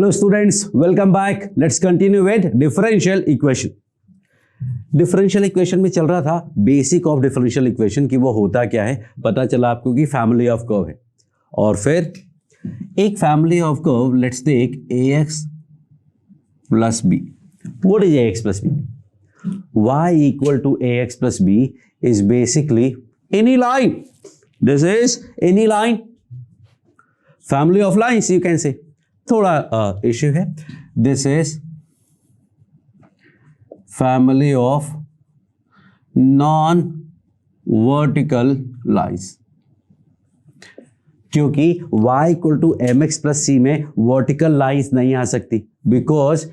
Hello students, welcome back. Let's continue with differential equation. Differential equation में चल रहा था बेसिक ऑफ डिफरेंशियल इक्वेशन की वो होता क्या है, पता चला आपको कि फैमिली ऑफ कर्व है। और फिर एक family of curve, let's take ax plus b। What is ax plus b? y equal to ax plus b is basically any line. This is any line, family of lines you can say. थोड़ा issue है। This is family of non vertical lines, क्योंकि y equal to M X plus C में vertical lines नहीं आ सकती, because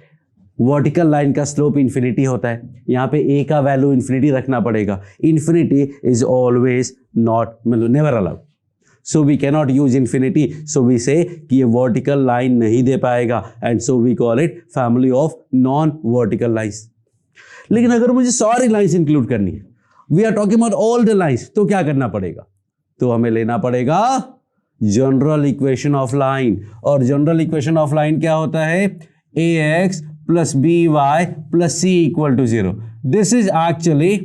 vertical line का slope infinity होता है। यहां पे a का वैल्यू इन्फिनिटी रखना पड़ेगा। इन्फिनिटी इज ऑलवेज नॉट, मतलब never allowed. So we cannot use infinity, so we say कि ये वर्टिकल लाइन नहीं दे पाएगा, and so we call it family of non vertical lines. लेकिन अगर मुझे सारी लाइंस इंक्लूड करनी है, we are talking about all the lines, तो क्या करना पड़ेगा? तो हमें लेना पड़ेगा जनरल इक्वेशन ऑफ लाइन। और जनरल इक्वेशन ऑफ लाइन क्या होता है? ax plus B Y plus C equal to 0। This is actually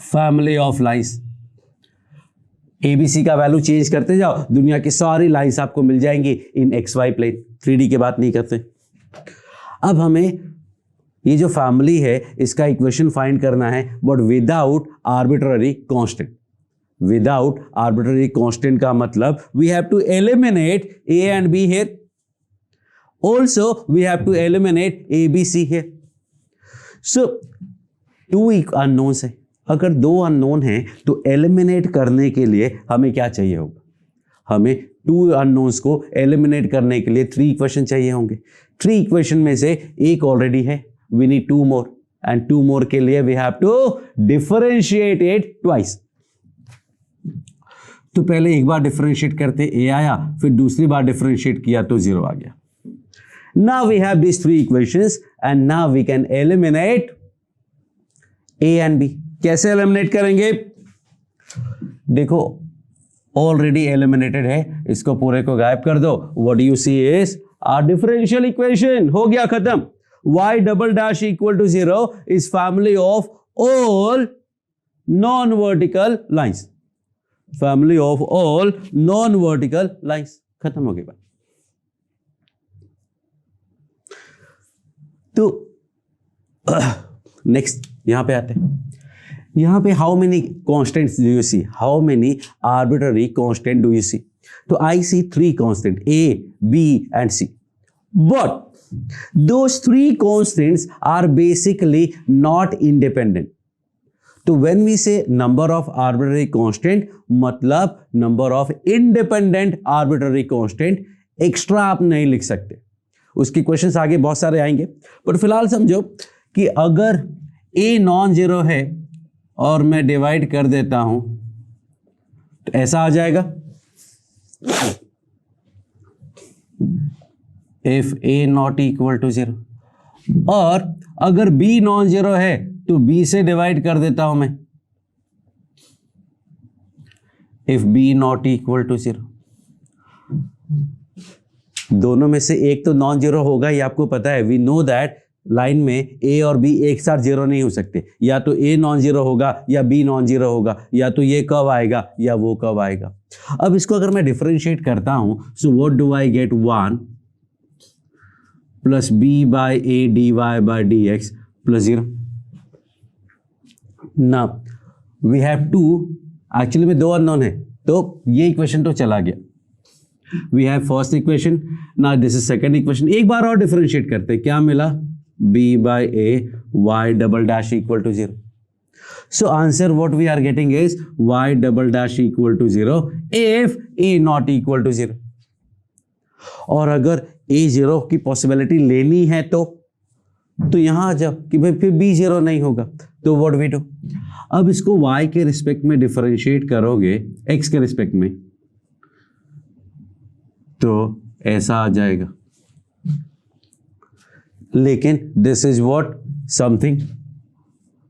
family of lines. ABC का वैल्यू चेंज करते जाओ, दुनिया की सारी लाइंस आपको मिल जाएंगी इन XY प्लेन। 3D की बात नहीं करते। अब हमें ये जो फैमिली है इसका इक्वेशन फाइंड करना है, but without arbitrary constant. Without arbitrary constant का मतलब we have to eliminate A and B here, also we have to eliminate ABC here. So two unknowns है। अगर दो अननोन हैं तो एलिमिनेट करने के लिए हमें क्या चाहिए होगा? हमें टू अननोन्स को एलिमिनेट करने के लिए 3 इक्वेशन चाहिए होंगे। 3 इक्वेशन में से एक ऑलरेडी है, we need 2 more, and 2 more के लिए we have to differentiate it twice. तो पहले एक बार डिफरेंशिएट करते a आया, फिर दूसरी बार डिफरेंशिएट किया तो 0 आ गया। Now we have this 3 equations and now we can eliminate a and b। कैसे एलिमिनेट करेंगे? देखो ऑलरेडी एलिमिनेटेड है, इसको पूरे को गायब कर दो। What you see is our differential equation. हो गया खत्म। y double dash equal to 0 is family of all non vertical lines. Family of all non vertical lines. खत्म हो गई बात। तो नेक्स्ट यहां पे आते हैं। यहां पे how many constants do you see? How many arbitrary constant do you see? तो I see 3 constant, A, B and C, but those 3 constants are basically not independent. तो when we say number of arbitrary constant, मतलब number of independent arbitrary constant, extra आप नहीं लिख सकते। उसके questions आगे बहुत सारे आएंगे, पर फिलहाल समझो कि अगर A नॉन जीरो है और मैं डिवाइड कर देता हूं तो ऐसा आ जाएगा, if A not equal to 0। और अगर B नॉन जीरो है तो B से डिवाइड कर देता हूं मैं, if B not equal to 0। दोनों में से एक तो नॉन जीरो होगा, ये आपको पता है। वी नो दैट लाइन में A और B एक साथ जीरो नहीं हो सकते, या तो A नॉन जीरो होगा या B नॉन जीरो होगा, या तो ये कब आएगा या वो कब आएगा। अब इसको अगर मैं डिफरेंशिएट करता हूं, so what do I get? 1 plus B by A dy by dx plus 0। ना वी हैव टू, एक्चुअली में 2 अननोन है, तो ये इक्वेशन तो चला गया। वी हैव फर्स्ट इक्वेशन, ना दिस इज सेकेंड इक्वेशन। एक बार और डिफरेंशिएट करते, क्या मिला? B by A y double dash equal to 0. So answer what we are getting is y double dash equal to 0 if A not equal to 0. और अगर A 0 की possibility लेनी है तो यहां आ जाओ कि भाई फिर B 0 नहीं होगा, तो what we do? अब इसको y के रिस्पेक्ट में डिफरेंशिएट करोगे x के रिस्पेक्ट में, तो ऐसा आ जाएगा। लेकिन दिस इज व्हाट समथिंग।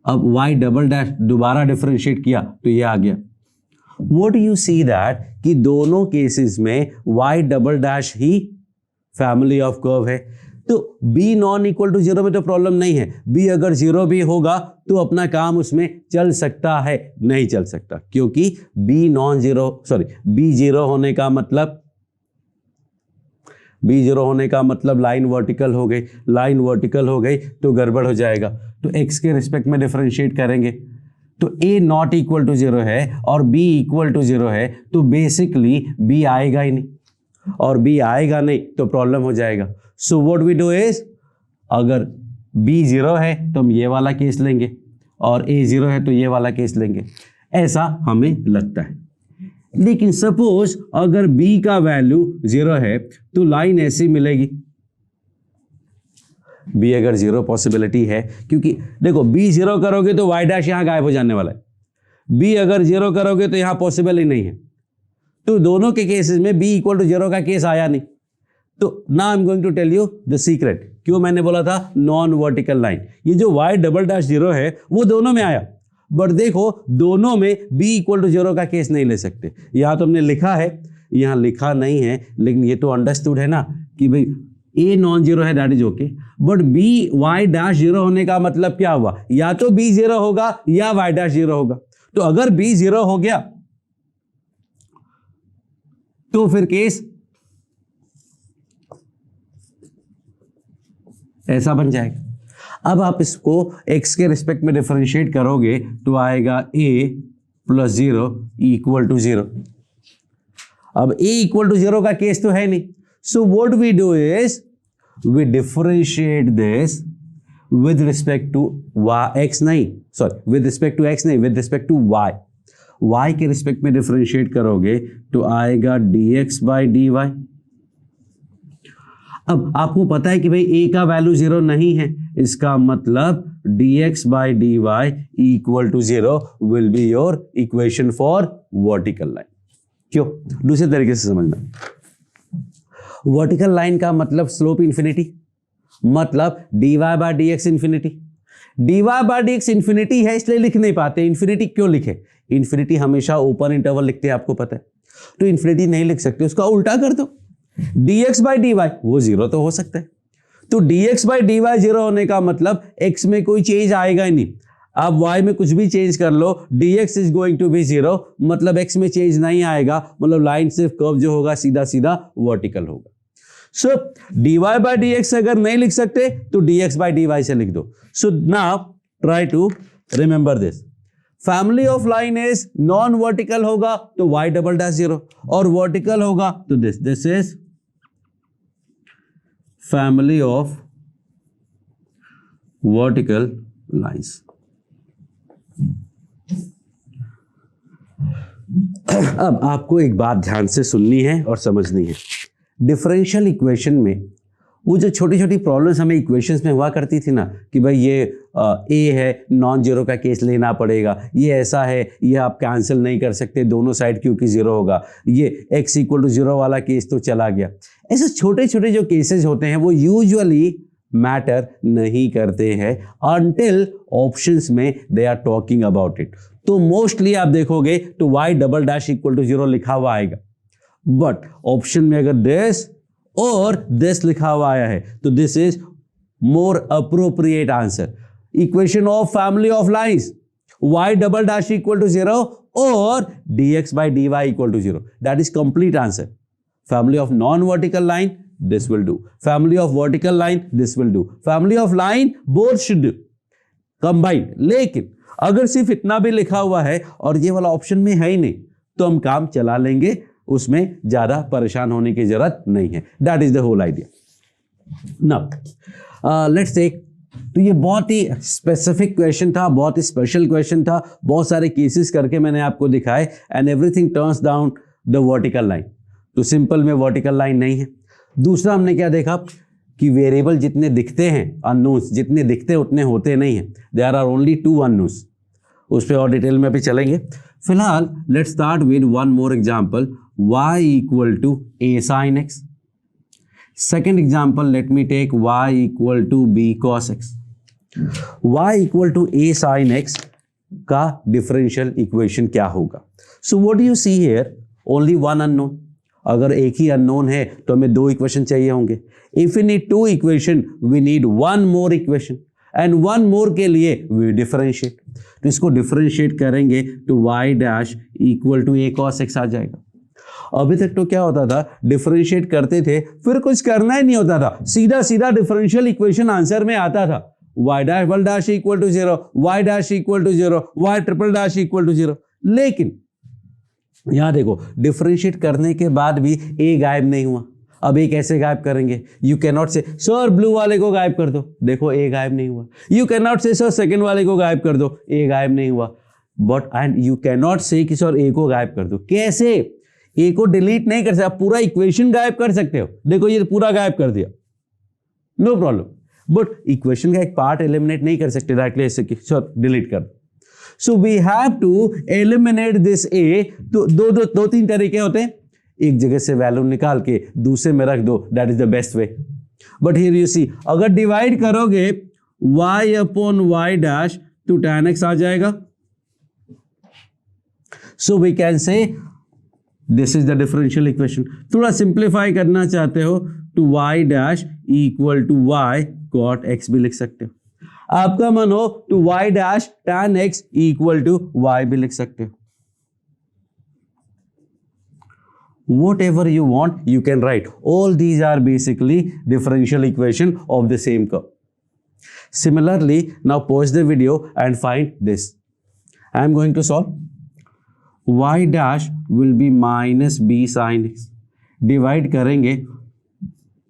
अब y डबल डैश दोबारा डिफरेंशिएट किया तो ये आ गया। व्हाट यू सी दैट कि दोनों केसेस में y डबल डैश ही फैमिली ऑफ कर्व है। तो b non equal to zero में तो प्रॉब्लम नहीं है, b अगर जीरो भी होगा तो अपना काम उसमें चल सकता है, नहीं चल सकता, क्योंकि b non zero b zero होने का मतलब लाइन वर्टिकल हो गई, लाइन वर्टिकल हो गई तो गड़बड़ हो जाएगा। तो x के रिस्पेक्ट में डिफरेंशिएट करेंगे तो a not equal to zero है और b इक्वल टू जीरो है, तो बेसिकली b आएगा ही नहीं, और b आएगा नहीं तो प्रॉब्लम हो जाएगा। So what we do is, अगर b जीरो है तो हम ये वाला केस लेंगे और a जीरो है तो ये वाला केस लेंगे, ऐसा हमें लगता है। लेकिन सपोज अगर b का वैल्यू जीरो है तो लाइन ऐसी मिलेगी, b अगर जीरो पॉसिबिलिटी है, क्योंकि देखो b जीरो करोगे तो y डैश यहां गायब हो जाने वाला है, b अगर जीरो करोगे तो यहां पॉसिबल ही नहीं है, तो दोनों के केसेस में b इक्वल टू जीरो का केस आया नहीं। तो now I am going to tell you the secret, क्यों मैंने बोला था नॉन वर्टिकल लाइन। ये जो y डबल डैश जीरो है वो दोनों में आया, बट देखो दोनों में b इक्वल टू जीरो का केस नहीं ले सकते। यहां तो हमने लिखा है, यहां लिखा नहीं है, लेकिन ये तो अंडरस्टूड है ना कि भाई a नॉन जीरो है, that is okay, but b y dash zero होने का मतलब क्या हुआ, या तो b जीरो होगा या y डैश जीरो होगा। तो अगर b जीरो हो गया तो फिर केस ऐसा बन जाएगा। अब आप इसको x के रिस्पेक्ट में डिफरेंशिएट करोगे तो आएगा a plus zero equal to zero. अब a इक्वल टू जीरो का केस तो है नहीं, so what we do is we differentiate this with respect to x नहीं, विद रिस्पेक्ट टू x नहीं, विद रिस्पेक्ट टू y के respect में differentiate करोगे तो आएगा dx बाई dy। अब आपको पता है कि भाई a का वैल्यू जीरो नहीं है, इसका मतलब dx by dy equal to zero will be your equation for vertical line. क्यों, दूसरे तरीके से समझना, वर्टिकल लाइन का मतलब स्लोप इंफिनिटी, मतलब dy by dx infinity. dy by dx infinity है इसलिए लिख नहीं पाते, इंफिनिटी क्यों लिखे, इंफिनिटी हमेशा ओपन इंटरवल लिखते हैं, आपको पता है, तो इंफिनिटी नहीं लिख सकते, उसका उल्टा कर दो, dx बाई dy वो जीरो तो हो सकता है। तो dx बाई dy जीरो होने का मतलब x में कोई चेंज आएगा ही नहीं, आप y में कुछ भी चेंज कर लो dx is going to be zero, मतलब x में चेंज नहीं आएगा, मतलब लाइन सिर्फ कर्व जो होगा सीधा सीधा वर्टिकल होगा। सो dy बाई dx अगर नहीं लिख सकते तो dx बाई dy से लिख दो। So now try to remember this, family of line is non vertical होगा तो y डबल डैश जीरो, और वर्टिकल होगा तो this is family of vertical lines. अब आपको एक बात ध्यान से सुननी है और समझनी है, डिफरेंशियल इक्वेशन में वो जो छोटी छोटी प्रॉब्लम्स हमें इक्वेशंस में हुआ करती थी ना कि भाई ये ए है, नॉन जीरो का केस लेना पड़ेगा, ये ऐसा है, ये आप कैंसिल नहीं कर सकते दोनों साइड क्योंकि जीरो होगा, ये x इक्वल टू जीरो वाला केस तो चला गया। ऐसे छोटे छोटे जो केसेस होते हैं वो यूजुअली मैटर नहीं करते हैं अनटिल ऑप्शंस में they are talking about it. तो मोस्टली आप देखोगे तो y double dash equal to zero लिखा हुआ आएगा, बट ऑप्शन में अगर दिस और दिस लिखा हुआ आया है तो this is more appropriate answer. Equation of family of lines y double dash equal to zero और dx by dy equal to zero, that is complete answer. Family of non vertical line this will do, family of vertical line this will do, family of line both should do combined। लेकिन अगर सिर्फ इतना भी लिखा हुआ है और ये वाला ऑप्शन में है ही नहीं तो हम काम चला लेंगे, उसमें ज्यादा परेशान होने की जरूरत नहीं है। That is the whole idea. Now let's take, तो ये बहुत ही स्पेसिफिक क्वेश्चन था, बहुत ही स्पेशल क्वेश्चन था, बहुत सारे केसेस करके मैंने आपको दिखाए and everything turns down the vertical line. तो सिंपल में वर्टिकल लाइन नहीं है। दूसरा हमने क्या देखा कि वेरिएबल जितने दिखते हैं, अननोन्स जितने दिखते उतने होते नहीं हैं, there are only two unknowns. उस पर और डिटेल में भी चलेंगे। फिलहाल let's start with one more example, y equal to a sin x। Second example let me take y equal to b cos x। y equal to a sin x का differential equation क्या होगा? So what do you see here? Only one unknown, अगर एक ही unknown है तो हमें 2 equation चाहिए होंगे. If we need 2 equation we need 1 more equation and 1 more के लिए वी डिफरेंशिएट. तो इसको डिफरेंशिएट करेंगे तो y dash equal to a cos x आ जाएगा. अभी तक तो क्या होता था, डिफरेंशिएट करते थे फिर कुछ करना ही नहीं होता था, सीधा सीधा डिफरेंशियल इक्वेशन आंसर में आता था. y dash double dash equal to 0, y dash equal to 0, y triple dash equal to 0. लेकिन यहां देखो डिफरेंशिएट करने के बाद भी a गायब नहीं हुआ. अब a कैसे गायब करेंगे? यू कैन नॉट से सर ब्लू वाले को गायब कर दो, देखो a गायब नहीं हुआ. यू कैन नॉट से सर सेकंड वाले को गायब कर दो, a गायब नहीं हुआ. But and you can not से कि सर a को गायब कर दो. कैसे? a को डिलीट नहीं कर सकते, आप पूरा इक्वेशन गायब कर सकते हो. देखो ये पूरा गायब कर दिया, नो प्रॉब्लम. बट इक्वेशन का एक पार्ट एलिमिनेट नहीं कर सकते डायरेक्टली ऐसे कि सर डिलीट कर दो. So we have to eliminate this a. तो दो तीन तरीके होते हैं. एक जगह से वैल्यू निकाल के दूसरे में रख दो, that is the best way. But here you see, अगर डिवाइड करोगे y अपॉन y डैश तो tan x आ जाएगा. So we can say this is the differential equation. थोड़ा सिंप्लीफाई करना चाहते हो तो y dash equal to y cot x भी लिख सकते हो. आपका मन हो तो y dash tan x equal to y भी लिख सकते हो. Whatever you want, you can write. All these are basically differential equation of the same curve. Similarly, now pause the video and find this. I am going to solve. Y dash will be minus b sin x. Divide करेंगे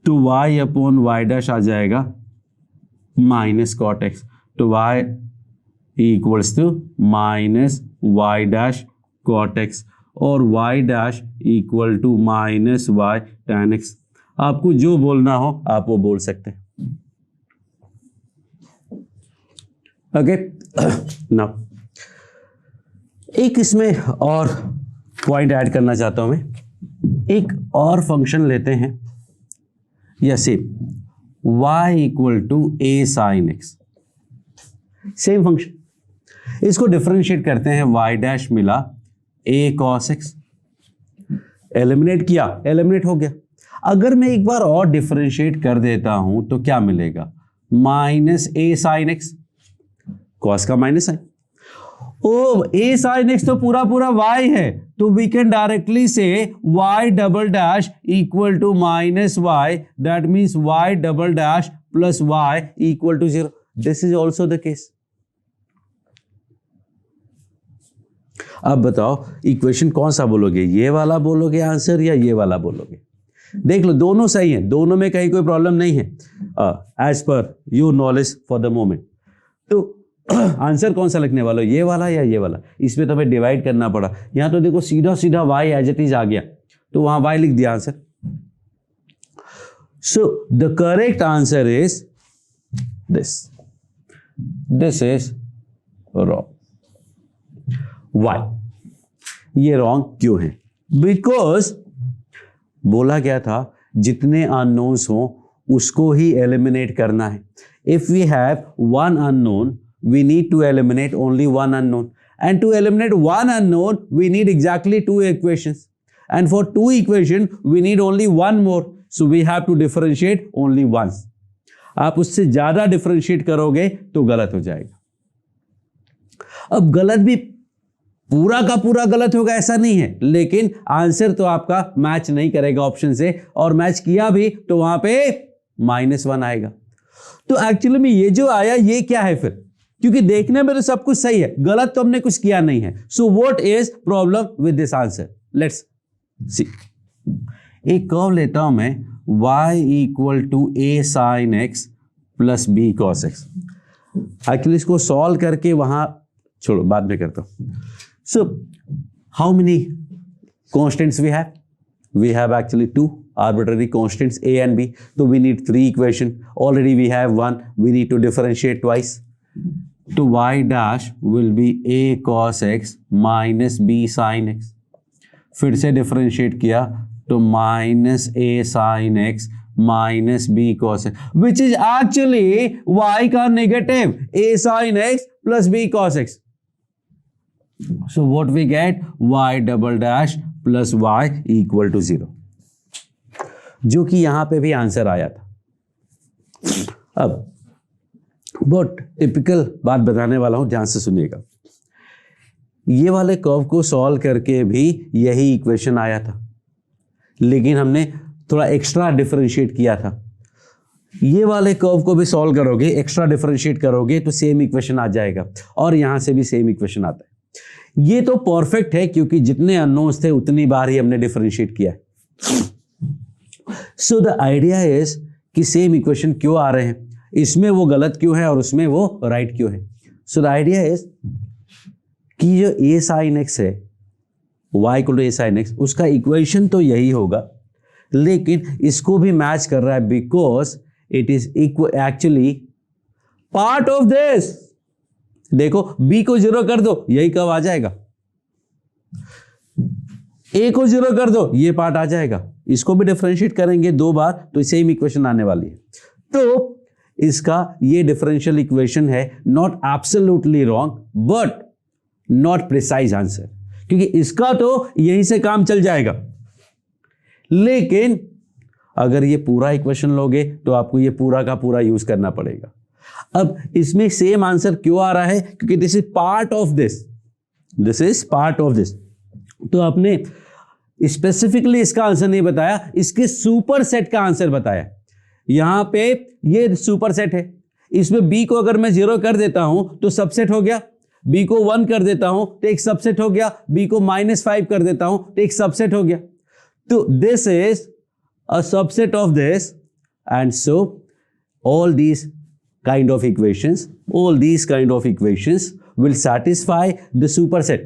तो y upon y dash आ जाएगा minus cot x. तो y equals to minus y dash cot x. और y dash equal to minus y tan x. आपको जो बोलना हो आप वो बोल सकते हैं. ओके, नाउ एक इसमें और पॉइंट ऐड करना चाहता हूं मैं. एक और फंक्शन लेते हैं या same y equal to a sin x. Same function, इसको डिफरेंशिएट करते हैं. y डैश मिला a cos x, एलिमिनेट किया, एलिमिनेट हो गया. अगर मैं एक बार और डिफरेंशिएट कर देता हूं तो क्या मिलेगा? Minus a sin x, cos का माइनस साइन. ओ a sin x तो पूरा पूरा y है, तो वी कैन डायरेक्टली से y double dash equal to minus y, that means y double dash plus y equal to 0. This is also the case. अब बताओ इक्वेशन कौन सा बोलोगे, ये वाला बोलोगे आंसर या ये वाला बोलोगे? देख लो दोनों सही है, दोनों में कहीं कोई प्रॉब्लम नहीं है एज पर your knowledge for the moment. तो आंसर कौन सा लिखने वाला, ये वाला या ये वाला? इसमें तो हमें डिवाइड करना पड़ा. यहां तो देखो सीधा सीधा y एज इट इज आ गया, तो वहां y लिख दिया answer. So the correct answer is this is wrong. Why? ये रॉन्ग क्यों है? बिकॉज बोला गया था जितने अननोन्स हो उसको ही एलिमिनेट करना है. If we have one unknown we need to eliminate only one unknown, and to eliminate one unknown we need exactly 2 equations, and for 2 equation we need only one more. So we have to differentiate only once. आप उससे ज्यादा differentiate करोगे तो गलत हो जाएगा. अब गलत भी पूरा का पूरा गलत होगा ऐसा नहीं है, लेकिन आंसर तो आपका मैच नहीं करेगा ऑप्शन से, और मैच किया भी तो वहां पे -1 आएगा. तो एक्चुअली में ये जो आया ये क्या है फिर? क्योंकि देखने में तो सब कुछ सही है, गलत तो हमने कुछ किया नहीं है. So what is problem with this answer? Let's see. एक कर्व लेता हूं मैं y equal to a sin x plus b cos x. Actually इसको सॉल्व करके वहां छोड़ो, बाद में करता हूं. So, how many constants we have? We have actually 2 arbitrary constants a and b. So we need 3 equation. Already we have 1. We need to differentiate twice. So y dash will be a cos x minus b sin x. फिर से differentiate किया तो minus a sin x minus b cos x, which is actually y का negative a sin x plus b cos x. So what we get? Y double dash plus y equal to 0. जो कि यहां पे भी answer आया था। अब बहुत टिपिकल बात बताने वाला हूं, ध्यान से सुनिएगा। ये वाले कर्व को सॉल्व करके भी यही इक्वेशन आया था, लेकिन हमने थोड़ा एक्स्ट्रा डिफरेंशिएट किया था। ये वाले कर्व को भी सॉल्व करोगे, एक्स्ट्रा डिफरेंशिएट करोगे तो सेम इक्वेशन आ जाएगा, और यहां से भी सेम इक्वेशन आता है। ये तो परफेक्ट है क्योंकि जितने अननोन्स थे उतनी बार ही हमने डिफरेंशिएट किया है। सो द आइडिया इज कि सेम इक्वेशन क्यों आ रहे हैं, इसमें वो गलत क्यों है और उसमें वो राइट क्यों है। सो द आइडिया इज कि जो a sin x है, y equal to a sin x, उसका इक्वेशन तो यही होगा, लेकिन इसको भी मैच कर रहा है because it is actually part of this. देखो b को 0 कर दो, यही कब आ जाएगा, a को 0 कर दो, ये पार्ट आ जाएगा। इसको भी डिफरेंशिएट करेंगे 2 बार तो सेम इक्वेशन आने वाली है। तो इसका ये डिफरेंशियल इक्वेशन है not absolutely wrong but not precise answer, क्योंकि इसका तो यहीं से काम चल जाएगा। लेकिन अगर ये पूरा इक्वेशन लोगे तो आपको ये पूरा का पूरा यूज करना पड़ेगा। अब इसमें सेम आंसर क्यों आ रहा है, क्योंकि this is part of this is part of this. तो आपने स्पेसिफिकली इसका आंसर नहीं बताया, इसके सुपर सेट का आंसर बताया। यहां पे ये सुपर सेट है, इसमें b को अगर मैं 0 कर देता हूं तो सबसेट हो गया, b को 1 कर देता हूं तो एक सबसेट हो गया, b को -5 कर देता हूं तो एक सबसेट हो गया। तो this is a subset of this, and so all these kind of equations will satisfy the superset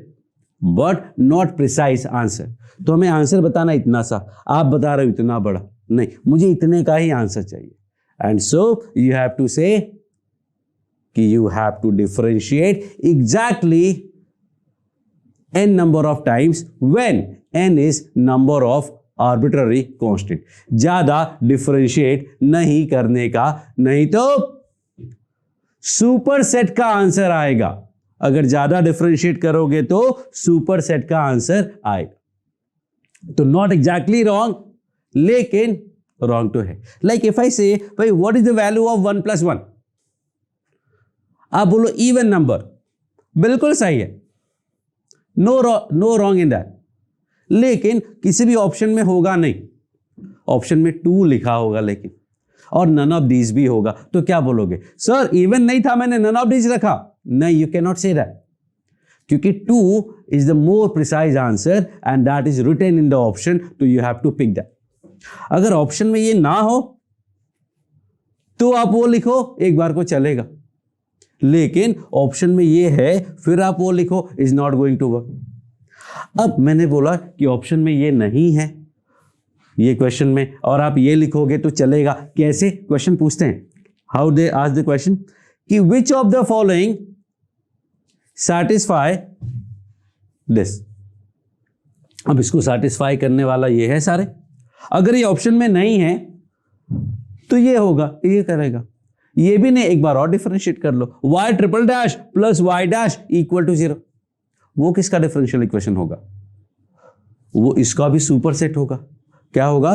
but not precise answer। तो हमें आंसर बताना इतना सा, आप बता रहे हो इतना बड़ा, नहीं, मुझे इतने का ही आंसर चाहिए। And so you have to say कि you have to differentiate exactly n number of times when n is number of arbitrary constant। ज्यादा डिफरेंशिएट नहीं करने का, नहीं तो सुपर सेट का आंसर आएगा। अगर ज्यादा डिफरेंशिएट करोगे तो सुपर सेट का आंसर आएगा। तो नॉट एग्जैक्टली रॉन्ग, लेकिन रॉन्ग तो है। लाइक इफ आई से भाई what is the value of 1 + 1, आप बोलो इवन नंबर, बिल्कुल सही है, नो रॉन्ग इन दैट, लेकिन किसी भी ऑप्शन में होगा नहीं, ऑप्शन में 2 लिखा होगा लेकिन, और नन ऑफ दीज भी होगा। तो क्या बोलोगे, सर इवन नहीं था, मैंने नन ऑफ दीज रखा। नहीं, you can not say that, क्योंकि 2 is the more precise answer and that is written in the option, तो you have to pick that. अगर ऑप्शन में ये ना हो तो आप वो लिखो, एक बार को चलेगा, लेकिन ऑप्शन में ये है फिर आप वो लिखो, is not going to work. अब मैंने बोला कि ऑप्शन में ये नहीं है ये क्वेश्चन में, और आप ये लिखोगे तो चलेगा। कैसे, क्वेश्चन पूछते हैं, how they ask the question कि which of the following satisfy this. अब इसको सैटिस्फाई करने वाला ये है सारे। अगर ये ऑप्शन में नहीं है तो ये होगा, ये करेगा। ये भी नहीं, एक बार और डिफरेंशिएट कर लो, y triple dash plus y dash equal to 0। वो किसका डिफरेंशियल इक्वेशन होगा, वो इसका भी सुपर सेट होगा। क्या होगा,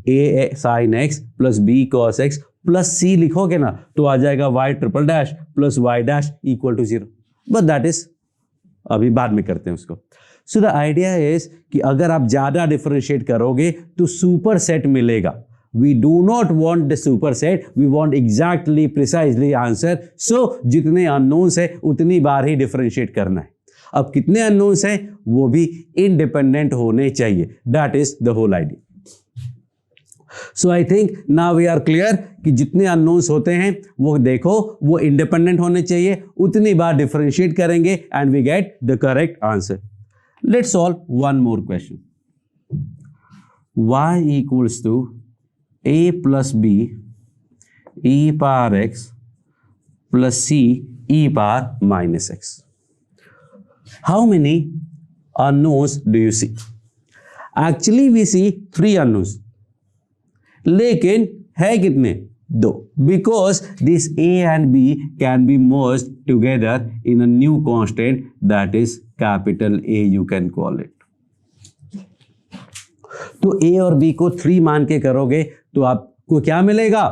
a sin x plus b cos x plus c लिखोगे ना तो आ जाएगा y triple dash plus y dash equal to 0। But that is अभी बाद में करते हैं उसको। सो द आइडिया इज कि अगर आप ज्यादा डिफरेंशिएट करोगे तो सुपर सेट मिलेगा। We do not want the superset, we want exactly precisely answer। So जितने unknowns है उतनी बार ही differentiate करना है। अब कितने unknowns हैं वो भी independent होने चाहिए, that is the whole idea। So I think now we are clear कि जितने unknowns होते हैं वो देखो, वो independent होने चाहिए, उतनी बार differentiate करेंगे and we get the correct answer। Let's solve one more question। y equals to a plus b e power x plus c e power minus x। How many unknowns do you see? Actually we see 3 unknowns, लेकिन है कितने, 2, because this a and b can be merged together in a new constant that is capital A, you can call it। तो ए और B को 3 मान के करोगे तो आपको क्या मिलेगा,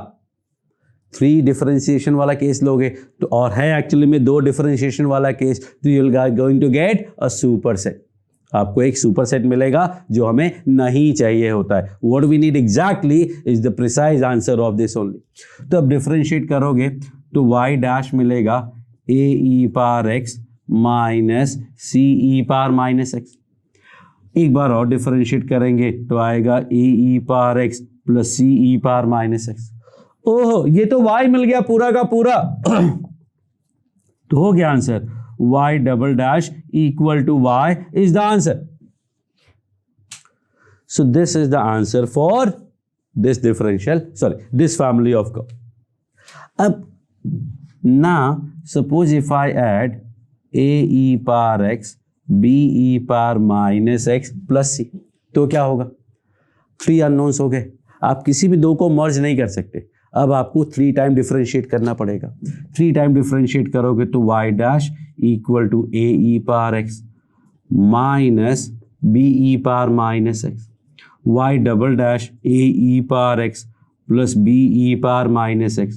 3 डिफरेंशिएशन वाला केस लोगे तो, और है एक्चुअली में 2 डिफरेंशिएशन वाला केस, तो you will going to get a super set. आपको एक सुपर सेट मिलेगा जो हमें नहीं चाहिए होता है। What we need exactly is the precise answer of this only. तो अब डिफरेंशिएट करोगे तो y डैश मिलेगा a e power x minus c e power minus x। एक बार और डिफरेंशिएट करेंगे तो आएगा a e power x plus c e power minus x। ओहो, ये तो y मिल गया पूरा का पूरा। तो हो गया answer, y double dash equal to y is the answer. So this is the answer for this differential, this family of curve. अब now suppose if I add a e power x b e power minus x plus c, तो क्या होगा, 3 unknowns हो गए। आप किसी भी 2 को मर्ज नहीं कर सकते, अब आपको 3 टाइम डिफरेंशिएट करना पड़ेगा। 3 टाइम डिफरेंशिएट करोगे तो y dash equal to a e power x minus b e power minus x, y double dash a e power x plus b e power minus x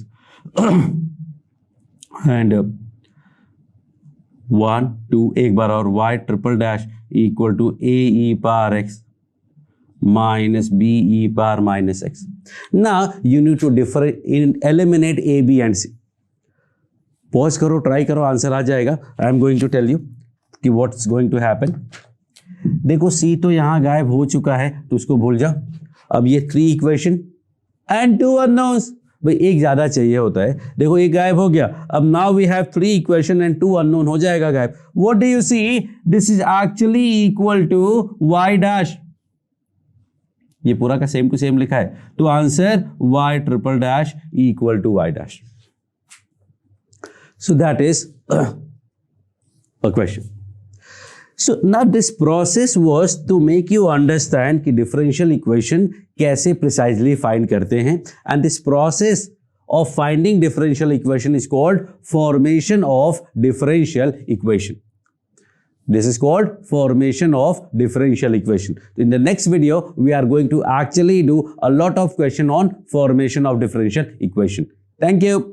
and 1 2 एक बार और y triple dash equal to a e power x minus b e power minus x। Now you need to eliminate a b and c। Pause करो, try करो, answer आ जाएगा। I am going to tell you कि what's going to happen. देखो c तो यहां गायब हो चुका है तो उसको भूल जाओ। अब ये 3 इक्वेशन एंड 2 अननोन्स, भाई एक ज्यादा चाहिए होता है। देखो एक गायब हो गया, अब now we have 3 equation and 2 unknown, हो जाएगा गायब। What do you see, this is actually equal to y dash, ये पूरा का सेम टू सेम लिखा है, तो answer y triple dash equal to y dash. So that is a question. So now this process was to make you understand कि differential equation कैसे precisely find करते हैं, and this process of finding differential equation is called formation of differential equation. This is called formation of differential equation. In the next video, we are going to actually do a lot of question on formation of differential equation. Thank you.